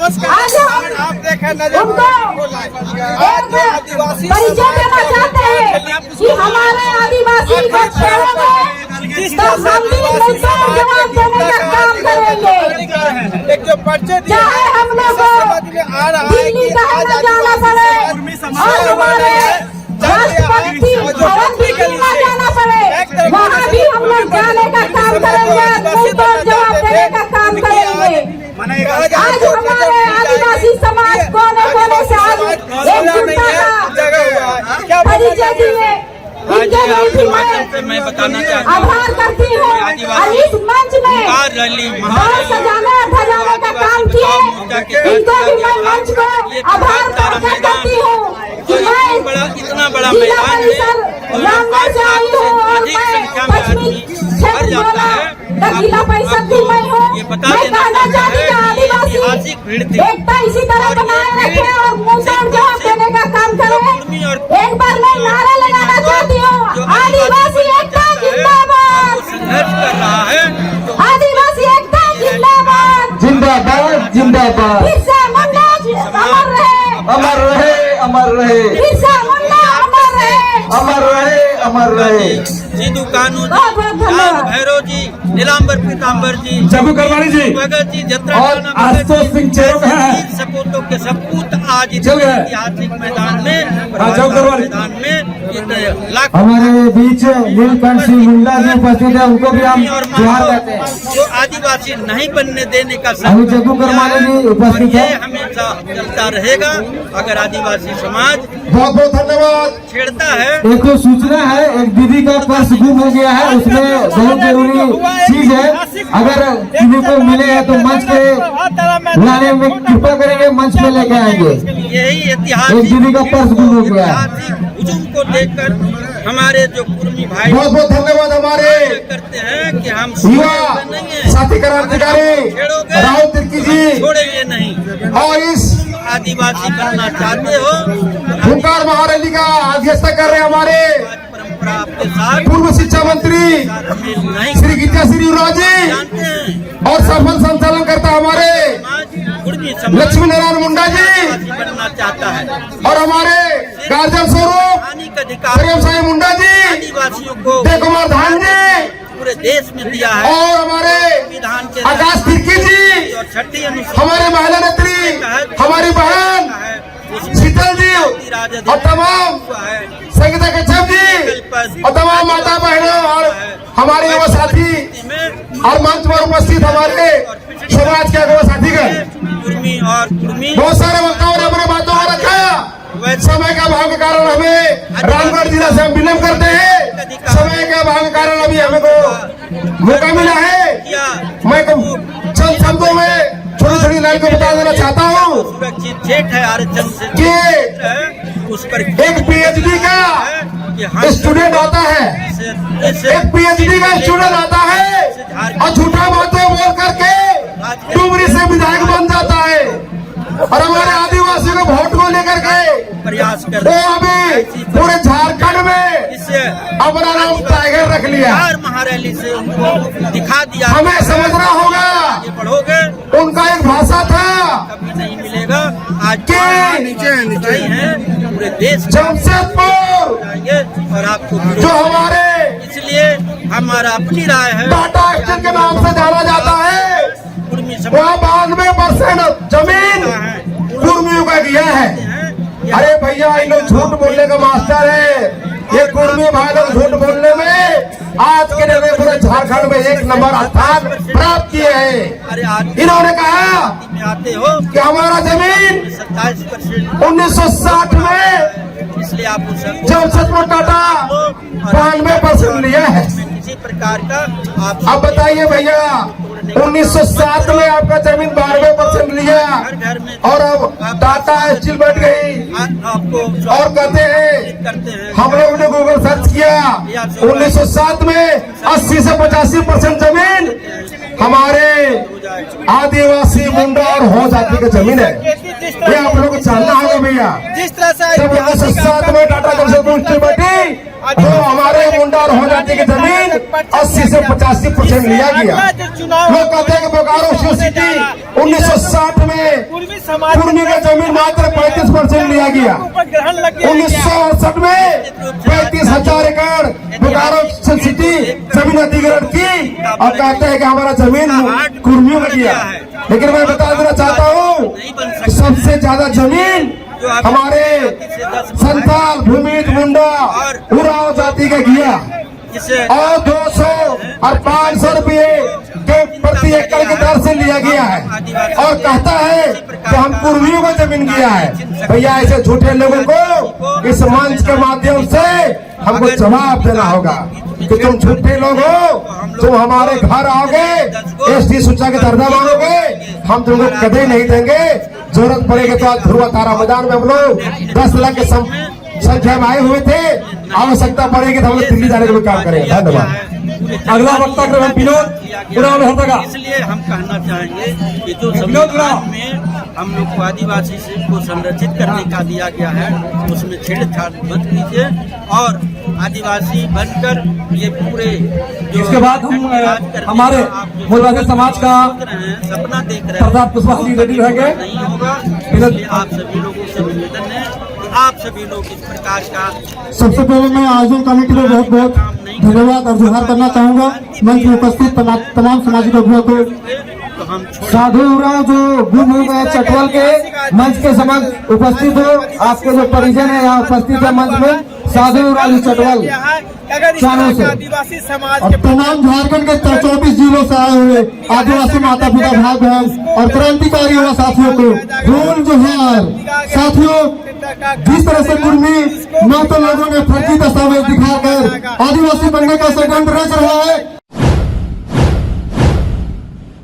नमस्कार। आप देखें उनको परिचय देना चाहते हैं कि हमारे आदिवासी क्षेत्रों में जवाब देने का काम करेंगे। एक जो परिचय दिया चाहे हम लोग आ रहा है दिल्ली जाना पड़े और हमारे राष्ट्रपति भवन दिल्ली में जाना पड़े, वहाँ भी हम लोग जाने का काम करेंगे, मुंहतोड़ जवाब देने का काम करेंगे। आज हमारे आदिवासी समाज कोने कोने से आज एकजुटता का परिचय दिए। मैं बताना चाहता हूँ, आभार करती हूँ और इस मंच में बहुत सजाने और धजाने का काम किए, इनको भी मैं मंच को आभार करती हूँ कि मैं इतना बड़ा मैदान है रामगढ़ से आई हूँ और मैं पश्चिमी क्षेत्र बोला जिला परिषद भी मैं हूँ। मैं कहना चाहती हूँ आदिवासी एकता इसी तरह बनाए रखे और मुंहतोड़ जवाब देने का काम करें। एक बार मैं नारा लगाना चाहती हूँ, आदिवासी एकता जिंदाबाद, संघर्ष कर रहा है। आदिवासी एकता जिंदाबाद, जिंदाबाद जिंदाबाद। बिरसा मुंडा अमर रहे, अमर रहे, अमर रहे, बिरसा मुंडा अमर रहे, अमर रहे, अमर रहे। जीतू कानू बहुत बहुत जी, धन्यवाद। भैरव जी, नीलांबर पीताम्बर जी, जम्मू करवाणी जी भगत जी, जत्रा और आशुतोष सिंह चेरों हैं। सपूतों के सपूत आज इस चल गए। ऐतिहासिक मैदान में करवाणी। लाख हमारे बीच नीलकंठ सिंह मुंडा जी उपस्थित है, उनको भी हम जोहार कहते हैं। जो आदिवासी नहीं बनने देने का अभी जग्गू करमानी जी उपस्थित ये है। हमेशा चलता रहेगा। अगर आदिवासी समाज बहुत बहुत धन्यवाद। छेड़ता है, एक तो सूचना है, एक दीदी का पर्स गुम हो गया है, उसमें बहुत जरूरी चीज है, अगर किसी को मिले है तो मंच पे लाने में कृपा करेंगे, मंच पे लेके आएंगे। यही एक ऐतिहासिक दीदी का पर्स गुम हो गया है। ऐतिहासिक हुजूम को देखकर हमारे जो कुर्मी भाई बहुत बहुत धन्यवाद हमारे करते हैं कि हम युवा नहीं है, साथी क्रांतिकारी राहुल तिर्की जी छोड़ेंगे नहीं। और इस आदिवासी बनना चाहते हो, हुंकार महारैली का अध्यक्षता कर रहे हैं हमारे परंपरा आपके साथ पूर्व शिक्षा मंत्री नहीं श्री गीता श्री उराव जी जानते हैं। और सफल संचालन करता हमारे समाज कुर्मी समाज लक्ष्मी नारायण मुंडा जी आदिवासी बनना चाहता है। और हमारे गार्जियन स्वरूप हानि का अधिकार प्रेम साई मुंडा जी, आदिवासियों को जय कुमार धान जी पूरे देश में दिया है। और हमारे संविधान के आकाश तिर्की जी, और छठी अनुसूची हमारे महिला नेत्री हमारी बहन है, शीतल जी और तमाम संगीता कच्छप जी और तमाम माता बहनों और हमारे युवा साथी और मंच पर उपस्थित हमारे समाज के युवा साथीगण, कुर्मी और कुर्मी बहुत सारे वक्ताओं ने अपने बातों को रखा। समय का अभाव के कारण हमें रामगढ़ जिला से हम विलम्ब करते हैं। समय के अभाव के कारण अभी हमें को मौका मिला है। मैं चंद शब्दों में छोटी छोटी लाइन को बता देना चाहता हूँ सुरक्षित जेट है आरक्षण से कि उस पर एक पीएचडी का स्टूडेंट आता है, एक पीएचडी का स्टूडेंट आता है और झूठा बातें बोल करके डुमरी से विधायक बन जाता है और हमारे आदिवासी को वोट को लेकर के प्रयास कर वो अभी पूरे झारखंड में इससे अपना नाम टाइगर रख लिया। हर महारैली से उनको दिखा दिया। हमें समझना होगा, आगे बढ़ोगे उनका एक भाषा था कभी नहीं मिलेगा। आज कि नीचे है पूरे देश जमशेदपुर जाएंगे और आपको जो हमारे इसलिए हमारा अपनी राय है। टाटा स्टील के नाम से जाना जाता है, कुर्मी वहाँ 92% जमीन कुर्मियों का दिया है। अरे भैया इन लोग झूठ बोलने का मास्टर है, ये कुर्मी भाई लोग झूठ बोलने में आज के दिन में पूरे झारखंड में 1 नंबर स्थान प्राप्त किए हैं। अरे आज इन्होंने कहा में आते हो कि हमारा जमीन 27% 1960 में इसलिए आपको जमशेदपुर टाटा 92% लिया है। किसी प्रकार का आप अब बताइए भैया 1907 में आपका जमीन 92% लिया घर में और अब टाटा स्टील बैठ गई आपको और कहते हैं करते हैं। हम लोगों ने गूगल सर्च किया 1907 में 80 से 85% जमीन हमारे आदिवासी मुंडा और हो जाति की जमीन है। ये आप लोगों को जानना होगा भैया। जिस तरह से जब 1907 में टाटा जमशेदपुर स्टील बैठी तो हमारे मुंडा बोकारो हो जाती की जमीन 80 से 85% लिया गया। लोग कहते हैं कि बोकारो शिव सिटी 1960 में पूर्वी समाज पूर्वी का जमीन मात्र 35% लिया गया। 1968 में 35,000 एकड़ बोकारो सिटी जमीन अधिग्रहण की और कहते हैं कि हमारा जमीन कुर्मियों में दिया। लेकिन मैं बता देना चाहता हूँ सबसे ज्यादा जमीन हमारे संथाल भूमिज मुंडा उराव जाति का किया और 200 और 500 रुपये के प्रति एकड़ की दर से लिया गया है और कहता है कि हम कुर्मियों को जमीन दिया है। भैया ऐसे झूठे लोगों को इस मंच के माध्यम से हमको जवाब देना होगा कि तुम झूठे लोग हो, तुम हमारे घर आओगे एसटी सूचना के दर्जा मांगोगे, हम तुमको कभी नहीं देंगे। जरूरत पड़ेगी तो आज ध्रुव तारा मैदान में हम लोग 10 लाख के संख्या में आए हुए थे, आवश्यकता पड़ेगी तो हम लोग दिल्ली जाने के लिए काम करेंगे। धन्यवाद। अगला वक्ता क्रम विनोद इसलिए हम कहना चाहेंगे कि जो संविधान में हम लोग को आदिवासी को संरक्षित करने का दिया गया है उसमें छेड़छाड़ मत कीजिए और आदिवासी बनकर ये पूरे इसके बाद हम हमारे मूलवासी समाज का सपना देख रहे सरदार पुष्पा जी रेडी रहेंगे। नहीं होगा, इसलिए आप सभी लोगों से निवेदन है कि आप सभी लोग इस प्रकार का सबसे पहले मैं आयोजन कमेटी को बहुत बहुत धन्यवाद और जोहार करना चाहूंगा। मंच में उपस्थित तमाम सामाजिक अभियान को तो हम साधु उरांव जो गुम हो गए चटवल के मंच के समक्ष उपस्थित हो, आपके जो परिजन है यहाँ उपस्थित है मंच में साधु उरांव चटवल चारों से आदिवासी समाज और तमाम झारखंड के 24 जिलों से आए हुए आदिवासी माता पिता भाई बहन और क्रांतिकारी युवा साथियों को धूल जोहार। साथियों, जिस तरह से कुर्मी 9 लोगों ने फर्जी दस्तावेज दिखाकर आदिवासी बनने का षड्यंत्र रच रहा है,